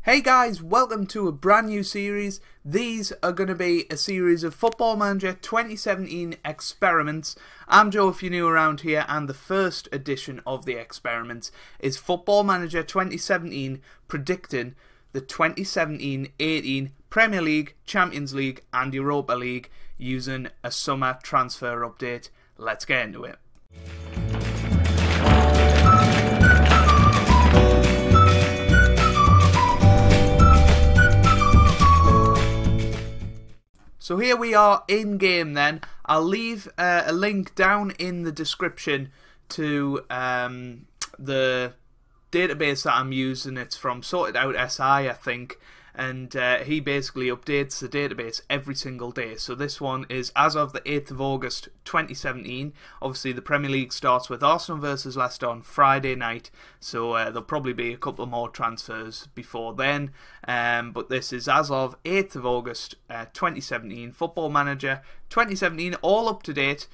Hey guys, welcome to a brand new series. These are going to be a series of Football Manager 2017 Experiments. I'm Joe if you're new around here, and the first edition of the experiments is Football Manager 2017 predicting the 2017-18 Premier League, Champions League and Europa League using a summer transfer update. Let's get into it. So here we are in game then. I'll leave a link down in the description to the database that I'm using. It's from Sorted Out SI, I think, and he basically updates the database every single day. So this one is as of the 8th of August 2017. Obviously the Premier League starts with Arsenal versus Leicester on Friday night, so there'll probably be a couple more transfers before then, but this is as of 8th of August 2017, Football Manager 2017, all up to date.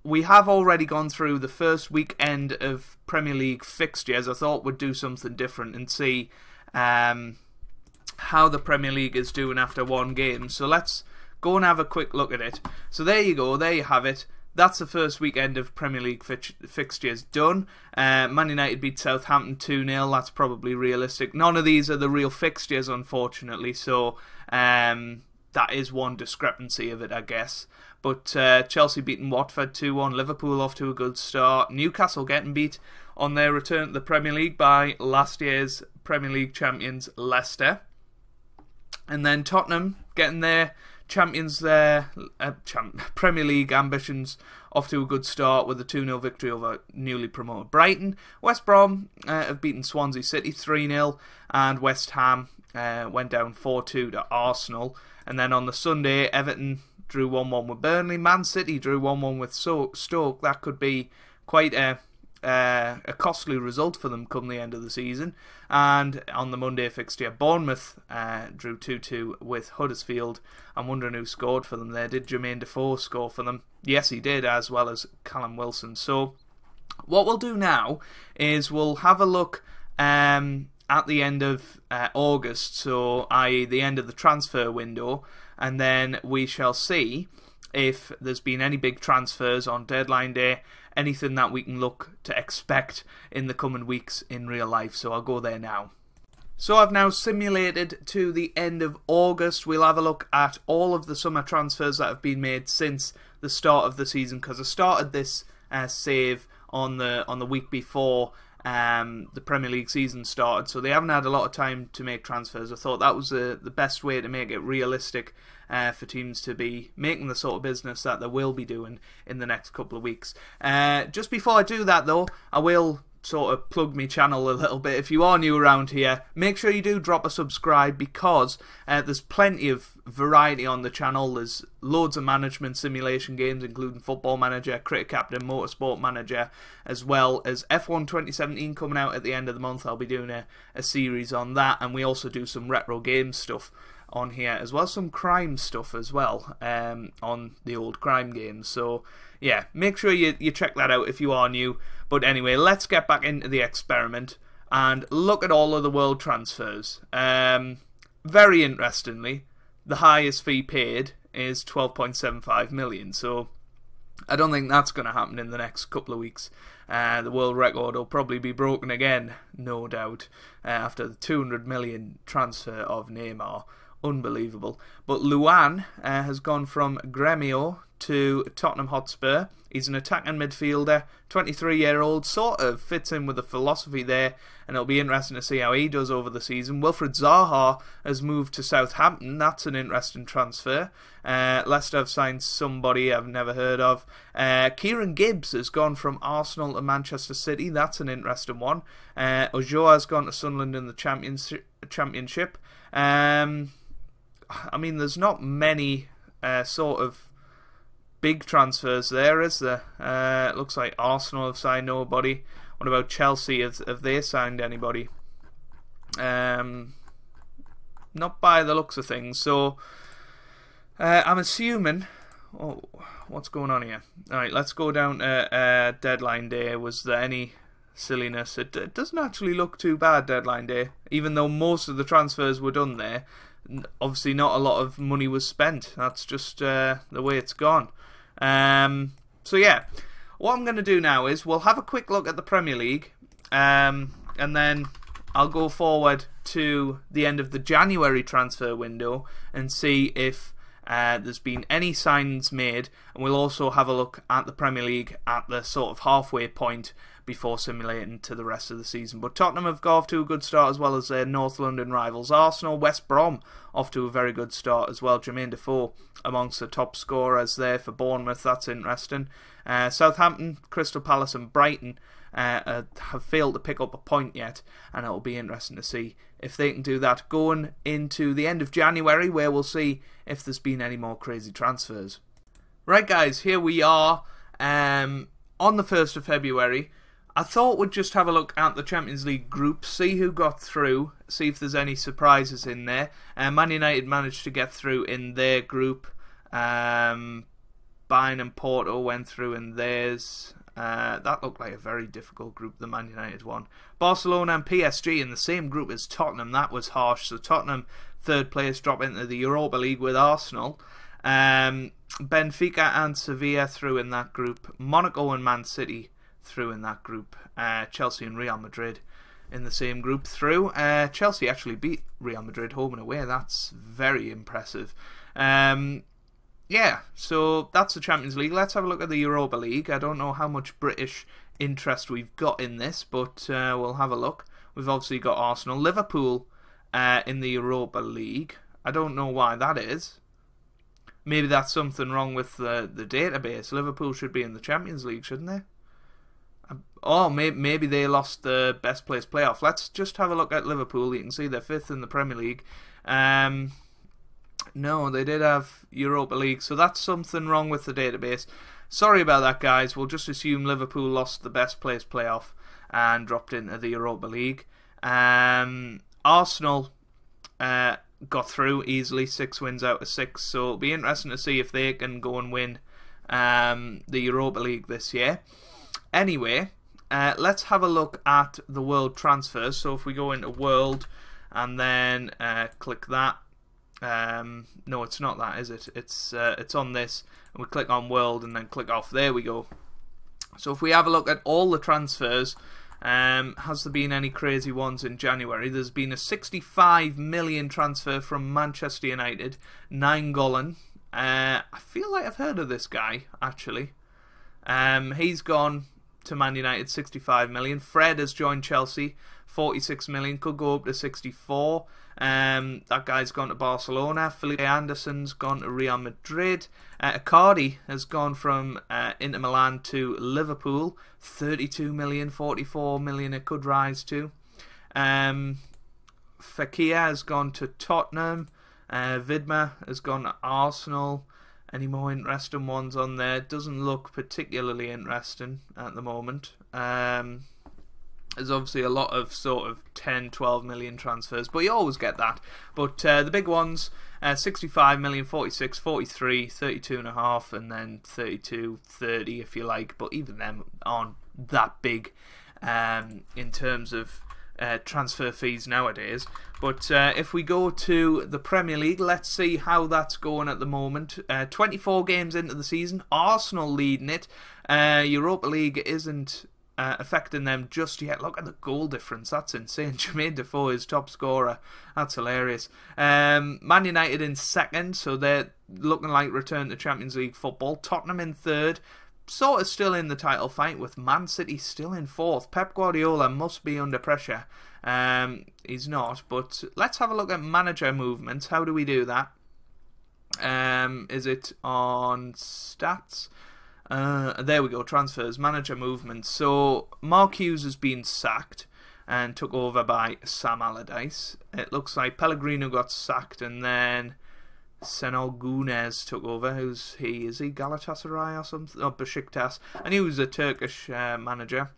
We have already gone through the first weekend of Premier League fixtures. I thought we'd do something different and see how the Premier League is doing after one game. So let's go and have a quick look at it. So there you go, there you have it. That's the first weekend of Premier League fixtures done. Man United beat Southampton 2-0. That's probably realistic. None of these are the real fixtures, unfortunately, so that is one discrepancy of it, I guess. But Chelsea beating Watford 2-1. Liverpool off to a good start. Newcastle getting beat on their return to the Premier League by last year's Premier League champions Leicester. And then Tottenham getting their Premier League ambitions off to a good start with a 2-0 victory over newly promoted Brighton. West Brom have beaten Swansea City 3-0, and West Ham went down 4-2 to Arsenal. And then on the Sunday, Everton drew 1-1 with Burnley. Man City drew 1-1 with Stoke. That could be quite a costly result for them come the end of the season. And on the Monday fixture, Bournemouth drew 2-2 with Huddersfield. I'm wondering who scored for them there. Did Jermaine Defoe score for them? Yes, he did, as well as Callum Wilson. So what we'll do now is we'll have a look at the end of August, so i.e. the end of the transfer window, and then we shall see if there's been any big transfers on deadline day, anything that we can look to expect in the coming weeks in real life. So I'll go there now. So I've now simulated to the end of August. We'll have a look at all of the summer transfers that have been made since the start of the season, because I started this save on the week before the Premier League season started, so they haven't had a lot of time to make transfers. I thought that was the best way to make it realistic for teams to be making the sort of business that they will be doing in the next couple of weeks. Just before I do that though, I will sort of plug my channel a little bit. If you are new around here, make sure you do drop a subscribe, because there's plenty of variety on the channel. There's loads of management simulation games, including Football Manager, Cricket Captain, Motorsport Manager, as well as F1 2017 coming out at the end of the month. I'll be doing a series on that, and we also do some retro game stuff on here, as well as some crime stuff as well on the old crime games. So yeah, make sure you check that out if you are new. But anyway, let's get back into the experiment and look at all of the world transfers. Very interestingly, the highest fee paid is 12.75 million, so I don't think that's going to happen in the next couple of weeks. The world record will probably be broken again, no doubt, after the 200 million transfer of Neymar. Unbelievable. But Luan has gone from Gremio to Tottenham Hotspur. He's an attacking midfielder, 23-year-old, sort of fits in with the philosophy there, and it'll be interesting to see how he does over the season. Wilfred Zaha has moved to Southampton. That's an interesting transfer. Leicester have signed somebody I've never heard of. Kieran Gibbs has gone from Arsenal to Manchester City. That's an interesting one. Ojoa has gone to Sunderland in the Championship. I mean, there's not many sort of big transfers there, is there? It looks like Arsenal have signed nobody. What about Chelsea? Have they signed anybody? Not by the looks of things. So I'm assuming... Oh, what's going on here? Alright, let's go down to deadline day. Was there any silliness. It doesn't actually look too bad deadline day, even though most of the transfers were done there. Obviously not a lot of money was spent. That's just the way it's gone. So yeah, what I'm going to do now is we'll have a quick look at the Premier League, and then I'll go forward to the end of the January transfer window and see if there's been any signings made, and we'll also have a look at the Premier League at the sort of halfway point before simulating to the rest of the season. But Tottenham have got off to a good start, as well as their North London rivals. Arsenal, West Brom off to a very good start as well. Jermaine Defoe amongst the top scorers there for Bournemouth. That's interesting. Southampton, Crystal Palace and Brighton have failed to pick up a point yet, and it'll be interesting to see if they can do that going into the end of January, where we'll see if there's been any more crazy transfers. Right guys, here we are on the 1st of February. I thought we'd just have a look at the Champions League group, see who got through, see if there's any surprises in there. Man United managed to get through in their group. Bayern and Porto went through in theirs. That looked like a very difficult group, the Man United one. Barcelona and PSG in the same group as Tottenham. That was harsh. So Tottenham, third place, drop into the Europa League with Arsenal. Benfica and Sevilla through in that group. Monaco and Man City through in that group. Chelsea and Real Madrid in the same group through. Chelsea actually beat Real Madrid home and away. That's very impressive. Yeah, so that's the Champions League. Let's have a look at the Europa League. I don't know how much British interest we've got in this, but we'll have a look. We've obviously got Arsenal. Liverpool in the Europa League. I don't know why that is. Maybe that's something wrong with the database. Liverpool should be in the Champions League, shouldn't they? Oh, maybe they lost the best place playoff. Let's just have a look at Liverpool. You can see they're 5th in the Premier League. No, they did have Europa League, so that's something wrong with the database. Sorry about that, guys. We'll just assume Liverpool lost the best place playoff and dropped into the Europa League. Arsenal got through easily, 6 wins out of 6, so it'll be interesting to see if they can go and win the Europa League this year. Anyway, let's have a look at the world transfers. So if we go into world and then click that. No, it's not that, is it? It's on this, and we click on world and then click off. There we go. So if we have a look at all the transfers, has there been any crazy ones in January? There's been a 65 million transfer from Manchester United, Nainggolan. I feel like I've heard of this guy, actually. He's gone to Man United, 65 million. Fred has joined Chelsea, 46 million, could go up to 64. That guy's gone to Barcelona. Felipe Anderson's gone to Real Madrid. Icardi has gone from Inter Milan to Liverpool, 32 million, 44 million it could rise to. Fekir has gone to Tottenham. Vidma has gone to Arsenal. Any more interesting ones on there? Doesn't look particularly interesting at the moment. There's obviously a lot of sort of 10, 12 million transfers, but you always get that. But the big ones, 65 million, 46, 43, 32.5, and then 32, 30 if you like. But even them aren't that big in terms of transfer fees nowadays. But if we go to the Premier League, let's see how that's going at the moment. 24 games into the season, Arsenal leading it. Europa League isn't affecting them just yet. Look at the goal difference, that's insane. Jermaine Defoe is top scorer, that's hilarious. Man United in 2nd, so they're looking like return to Champions League football. Tottenham in 3rd, sort of still in the title fight, with Man City still in 4th. Pep Guardiola must be under pressure. He's not, but let's have a look at manager movements. How do we do that? Is it on stats? There we go, transfers, manager movements. So Mark Hughes has been sacked and took over by Sam Allardyce. It looks like Pellegrino got sacked and then Senol Gunes took over. Who's he? Is he Galatasaray or something? Oh, Besiktas. And he was a Turkish manager.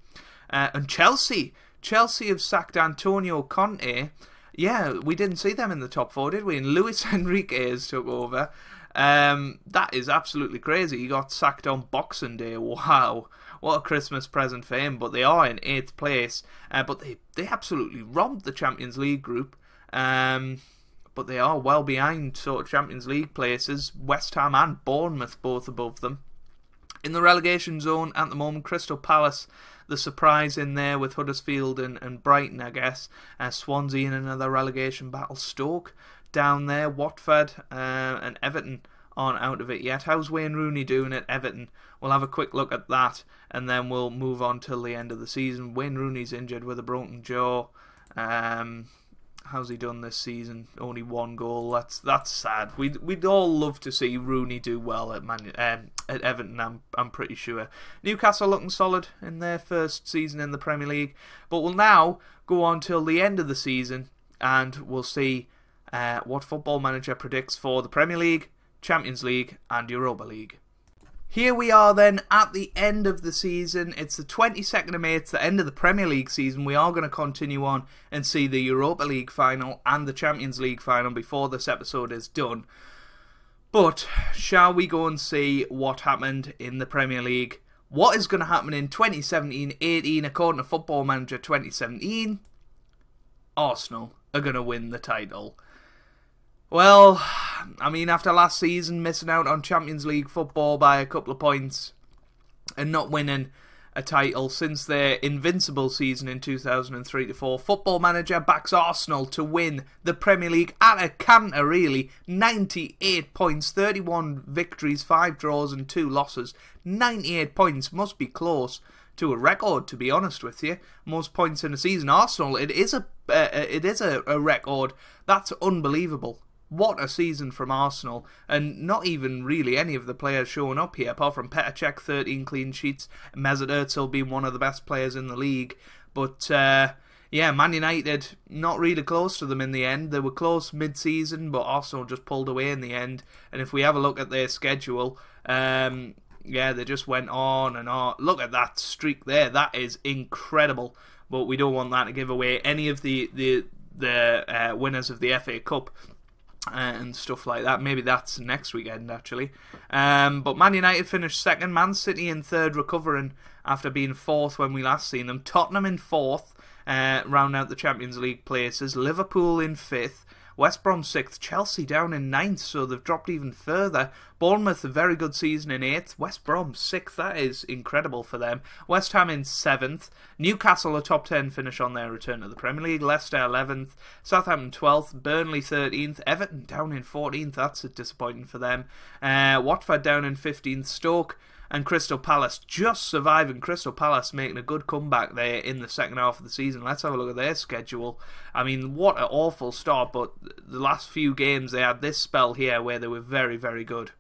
And Chelsea have sacked Antonio Conte. Yeah, we didn't see them in the top 4, did we? And Luis Enriquez took over. That is absolutely crazy. He got sacked on Boxing Day. Wow. what a Christmas present for him. But they are in 8th place. But they absolutely robbed the Champions League group. But they are well behind sort of Champions League places. West Ham and Bournemouth both above them. In the relegation zone at the moment, Crystal Palace, the surprise in there with Huddersfield and Brighton, I guess. Swansea in another relegation battle. Stoke down there. Watford and Everton aren't out of it yet. How's Wayne Rooney doing at Everton? We'll have a quick look at that, and then we'll move on till the end of the season. Wayne Rooney's injured with a broken jaw. How's he done this season? Only 1 goal. That's sad. We'd all love to see Rooney do well at Everton. I'm pretty sure. Newcastle looking solid in their first season in the Premier League, but we'll now go on till the end of the season, and we'll see what Football Manager predicts for the Premier League, Champions League, and Europa League. Here we are then at the end of the season. It's the 22nd of May, it's the end of the Premier League season. We are going to continue on and see the Europa League final and the Champions League final before this episode is done. But shall we go and see what happened in the Premier League? What is going to happen in 2017-18 according to Football Manager 2017? Arsenal are going to win the title. Well, I mean, after last season missing out on Champions League football by a couple of points and not winning a title since their invincible season in 2003-04, Football Manager backs Arsenal to win the Premier League at a canter, really. 98 points, 31 victories, 5 draws and 2 losses. 98 points must be close to a record, to be honest with you. Most points in a season. Arsenal, it is a record. That's unbelievable. What a season from Arsenal, and not even really any of the players showing up here, apart from Petr Cech, 13 clean sheets, Mesut Ozil being one of the best players in the league. But yeah, Man United, not really close to them in the end. They were close mid-season, but Arsenal just pulled away in the end. And if we have a look at their schedule, yeah, they just went on and on. Look at that streak there, that is incredible. But we don't want that to give away any of the winners of the FA Cup and stuff like that. Maybe that's next weekend, actually. But Man United finished 2nd. Man City in 3rd, recovering after being 4th when we last seen them. Tottenham in 4th, round out the Champions League places. Liverpool in 5th. West Brom 6th. Chelsea down in 9th, so they've dropped even further. Bournemouth, a very good season in 8th. West Brom 6th. That is incredible for them. West Ham in 7th. Newcastle, a top 10 finish on their return to the Premier League. Leicester 11th. Southampton 12th. Burnley 13th. Everton down in 14th. That's disappointing for them. Watford down in 15th. Stoke and Crystal Palace just surviving. Crystal Palace making a good comeback there in the second half of the season. Let's have a look at their schedule. I mean, what an awful start, but the last few games they had this spell here where they were very, very good.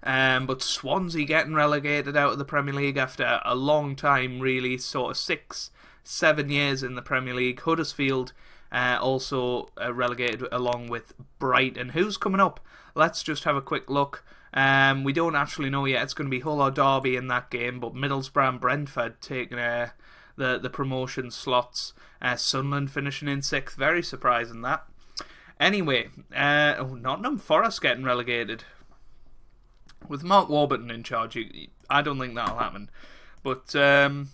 But Swansea getting relegated out of the Premier League after a long time, really, sort of 6-7 years in the Premier League. Huddersfield also relegated along with Brighton. Who's coming up? Let's just have a quick look. We don't actually know yet. It's going to be Hull or Derby in that game, but Middlesbrough and Brentford taking the promotion slots. Sunderland finishing in 6th. Very surprising, that. Anyway, Nottingham Forest getting relegated. With Mark Warburton in charge, I don't think that'll happen. But, yeah,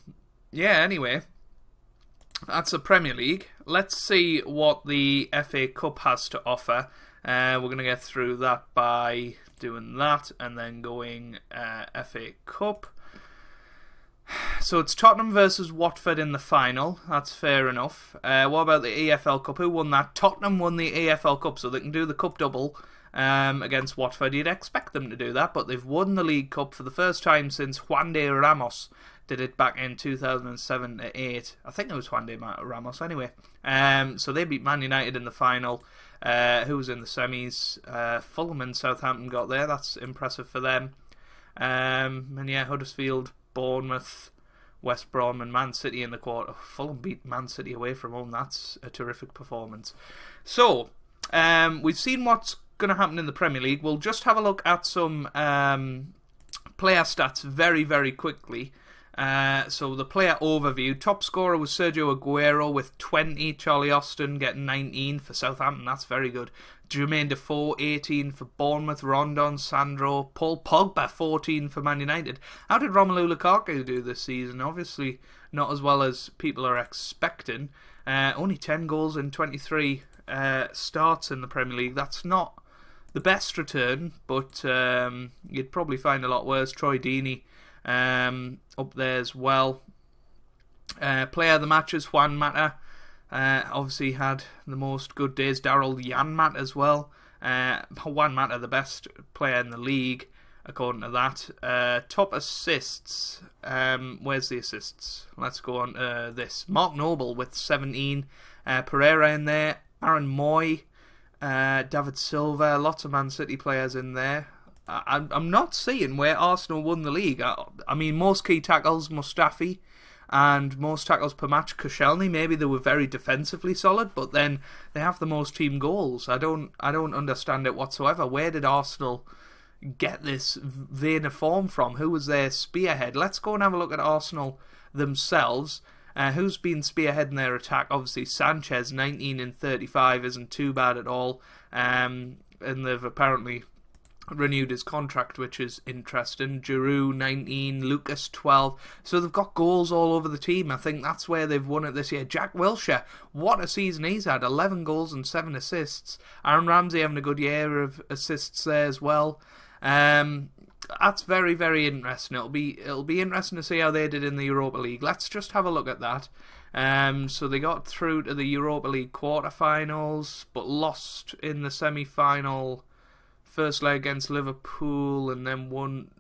anyway, that's the Premier League. Let's see what the FA Cup has to offer. We're going to get through that by doing that and then going FA Cup. So it's Tottenham versus Watford in the final. That's fair enough. What about the EFL Cup? Who won that? Tottenham won the EFL Cup, so they can do the Cup double against Watford. You'd expect them to do that, but they've won the League Cup for the first time since Juan de Ramos did it back in 2007-8. I think it was Juan de Ramos anyway. So they beat Man United in the final. Who was in the semis? Fulham and Southampton got there. That's impressive for them. And yeah, Huddersfield, Bournemouth, West Brom and Man City in the quarter. Fulham beat Man City away from home. That's a terrific performance. So, we've seen what's going to happen in the Premier League. We'll just have a look at some player stats very, very quickly. So the player overview. Top scorer was Sergio Aguero with 20. Charlie Austin getting 19 for Southampton. That's very good. Jermaine Defoe, 18 for Bournemouth. Rondon, Sandro. Paul Pogba, 14 for Man United. How did Romelu Lukaku do this season? Obviously not as well as people are expecting. Only 10 goals in 23 starts in the Premier League. That's not the best return, but you'd probably find a lot worse. Troy Deeney up there as well. Player of the matches, Juan Mata. Obviously had the most good days. Daryl Janmat as well. Juan Mata, the best player in the league, according to that. Top assists. Where's the assists? Let's go on to this. Mark Noble with 17. Pereira in there. Aaron Moy. David Silva. Lots of Man City players in there. I'm not seeing where Arsenal won the league. I mean, most key tackles, Mustafi, and most tackles per match, Koscielny. Maybe they were very defensively solid, but then they have the most team goals. I don't understand it whatsoever. Where did Arsenal get this vein of form from? Who was their spearhead? Let's go and have a look at Arsenal themselves. Who's been spearheading their attack? Obviously, Sanchez, 19 in 35, isn't too bad at all. And they've apparently renewed his contract, which is interesting. Giroud, 19, Lucas, 12. So they've got goals all over the team. I think that's where they've won it this year. Jack Wilshere, what a season he's had. 11 goals and 7 assists. Aaron Ramsey having a good year of assists there as well. That's very, very interesting. It'll be interesting to see how they did in the Europa League. Let's just have a look at that. So they got through to the Europa League quarterfinals, but lost in the semi-final first leg against Liverpool, and then won.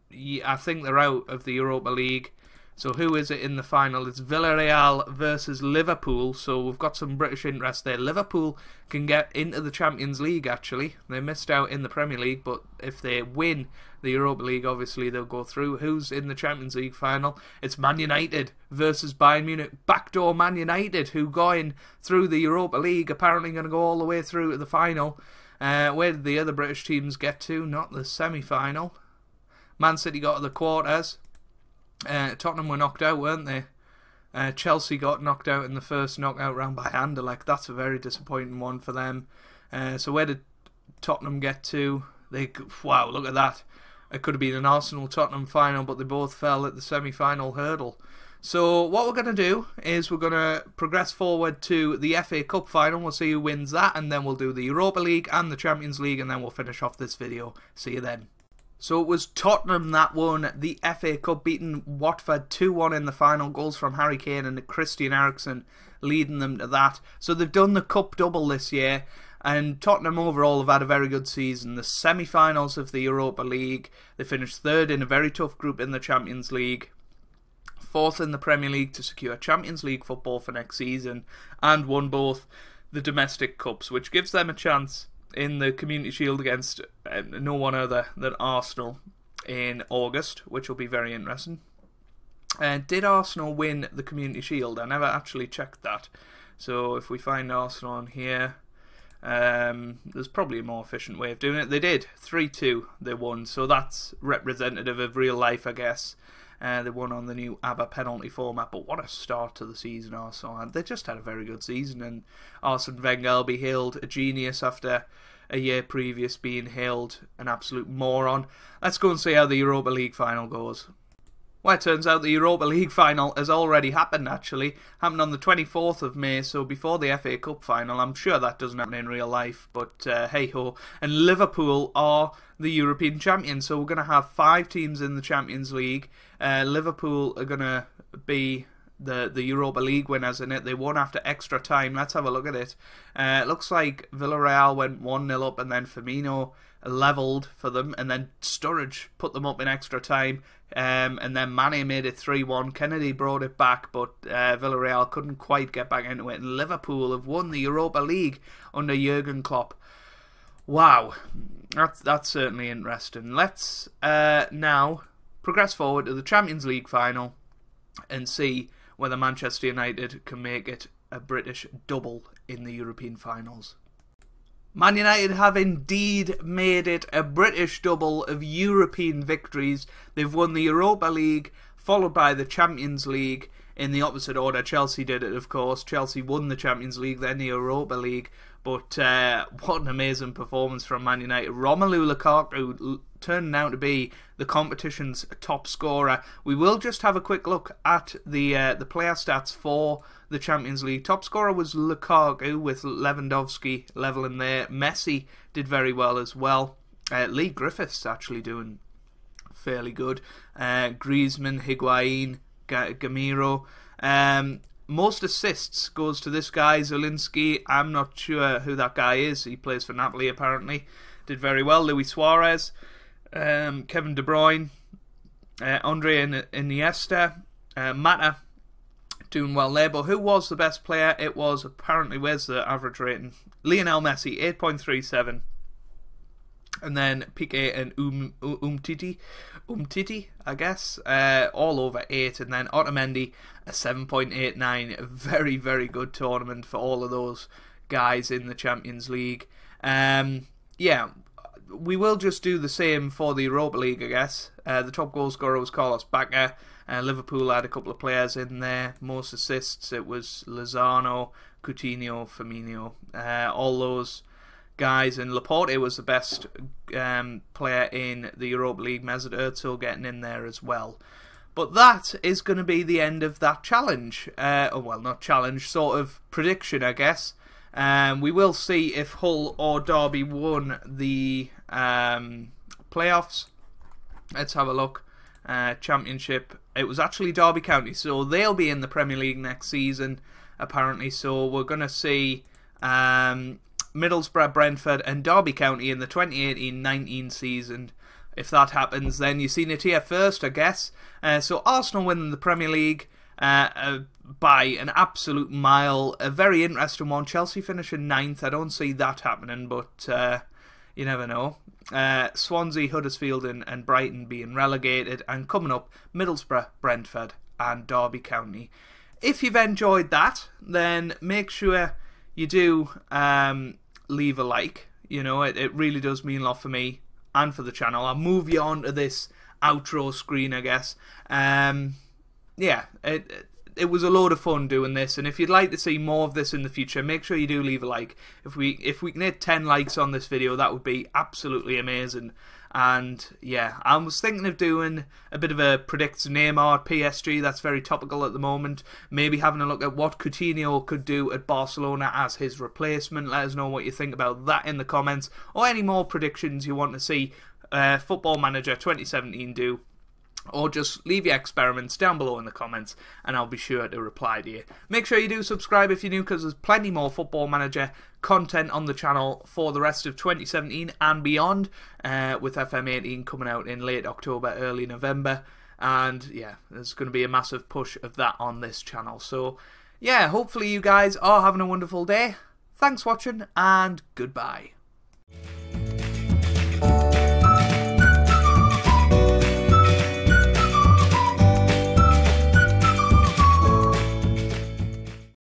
I think they're out of the Europa League. So who is it in the final? It's Villarreal versus Liverpool. So we've got some British interest there. Liverpool can get into the Champions League, actually. They missed out in the Premier League, but if they win the Europa League, obviously they'll go through. Who's in the Champions League final? It's Man United versus Bayern Munich. Backdoor Man United, who going through the Europa League, apparently going to go all the way through to the final. Where did the other British teams get to? Not the semi-final. Man City got to the quarters. Tottenham were knocked out, weren't they? Chelsea got knocked out in the first knockout round by Anderlecht. That's a very disappointing one for them. So where did Tottenham get to? Wow, look at that. It could have been an Arsenal-Tottenham final, but they both fell at the semi-final hurdle. So what we're going to do is we're going to progress forward to the FA Cup final. We'll see who wins that, and then we'll do the Europa League and the Champions League, and then we'll finish off this video. See you then. So it was Tottenham that won the FA Cup, beating Watford 2-1 in the final. Goals from Harry Kane and Christian Eriksen leading them to that. So they've done the Cup double this year, and Tottenham overall have had a very good season. The semi-finals of the Europa League, they finished third in a very tough group in the Champions League, fourth in the Premier League to secure Champions League football for next season, and won both the domestic cups, which gives them a chance in the Community Shield against no one other than Arsenal in August, which will be very interesting. Did Arsenal win the Community Shield? I never actually checked that. So if we find Arsenal on here, there's probably a more efficient way of doing it. They did. 3-2 they won, so that's representative of real life, I guess. They won on the new ABBA penalty format, but what a start to the season Arsenal had. They just had a very good season, and Arsene Wenger will be hailed a genius after a year previous being hailed an absolute moron. Let's go and see how the Europa League final goes. Well, it turns out the Europa League final has already happened, actually. Happened on the 24th of May, so before the FA Cup final. I'm sure that doesn't happen in real life, but hey-ho. And Liverpool are the European champions, so we're going to have 5 teams in the Champions League. Liverpool are going to be the Europa League winners in it. They won after extra time. Let's have a look at it. It looks like Villarreal went 1-0 up, and then Firmino levelled for them, and then Sturridge put them up in extra time, and then Mane made it 3-1. Kennedy brought it back, but Villarreal couldn't quite get back into it, and Liverpool have won the Europa League under Jurgen Klopp. Wow, that's certainly interesting. Let's now progress forward to the Champions League final and see whether Manchester United can make it a British double in the European finals. Man United have indeed made it a British double of European victories. They've won the Europa League followed by the Champions League in the opposite order. Chelsea did it, of course. Chelsea won the Champions League, then the Europa League. But what an amazing performance from Man United. Romelu Lukaku turning out to be the competition's top scorer. We will just have a quick look at the player stats for the Champions League. Top scorer was Lukaku, with Lewandowski leveling there. Messi did very well as well. Lee Griffiths actually doing fairly good. Griezmann, Higuain, Gamiro. Most assists goes to this guy, Zielinski. I'm not sure who that guy is. He plays for Napoli, apparently. Did very well. Luis Suarez, Kevin De Bruyne, Andre Iniesta, Mata, doing well there. But who was the best player? It was, apparently, where's the average rating? Lionel Messi, 8.37. And then Piqué and Umtiti, I guess, all over 8. And then Otamendi, a 7.89. A very, very good tournament for all of those guys in the Champions League. Yeah, we will just do the same for the Europa League, I guess. The top goal scorer was Carlos Bacca. Liverpool had a couple of players in there. Most assists, it was Lozano, Coutinho, Firmino, all those guys, and Laporte was the best player in the Europa League. Mesut Ozil getting in there as well. But that is going to be the end of that challenge. Well, not challenge, sort of prediction, I guess. We will see if Hull or Derby won the playoffs. Let's have a look. Championship. It was actually Derby County, so they'll be in the Premier League next season, apparently. So we're going to see Middlesbrough, Brentford and Derby County in the 2018-19 season. If that happens, then you've seen it here first, I guess. So Arsenal winning the Premier League by an absolute mile. A very interesting one. Chelsea finishing 9th. I don't see that happening, but you never know. Swansea, Huddersfield and Brighton being relegated. And coming up, Middlesbrough, Brentford and Derby County. If you've enjoyed that, then make sure you do leave a like. You know, it really does mean a lot for me and for the channel. I'll move you on to this outro screen, I guess. Yeah, it was a load of fun doing this, and if you'd like to see more of this in the future, make sure you do leave a like. If we can hit 10 likes on this video, that would be absolutely amazing. And yeah, I was thinking of doing a bit of a predicts Neymar PSG. That's very topical at the moment. Maybe having a look at what Coutinho could do at Barcelona as his replacement. Let us know what you think about that in the comments, or any more predictions you want to see Football Manager 2017 do. Or just leave your experiments down below in the comments and I'll be sure to reply to you. Make sure you do subscribe if you're new, because there's plenty more Football Manager content on the channel for the rest of 2017 and beyond, with FM18 coming out in late October, early November. And yeah, there's going to be a massive push of that on this channel. So yeah, hopefully you guys are having a wonderful day. Thanks for watching and goodbye.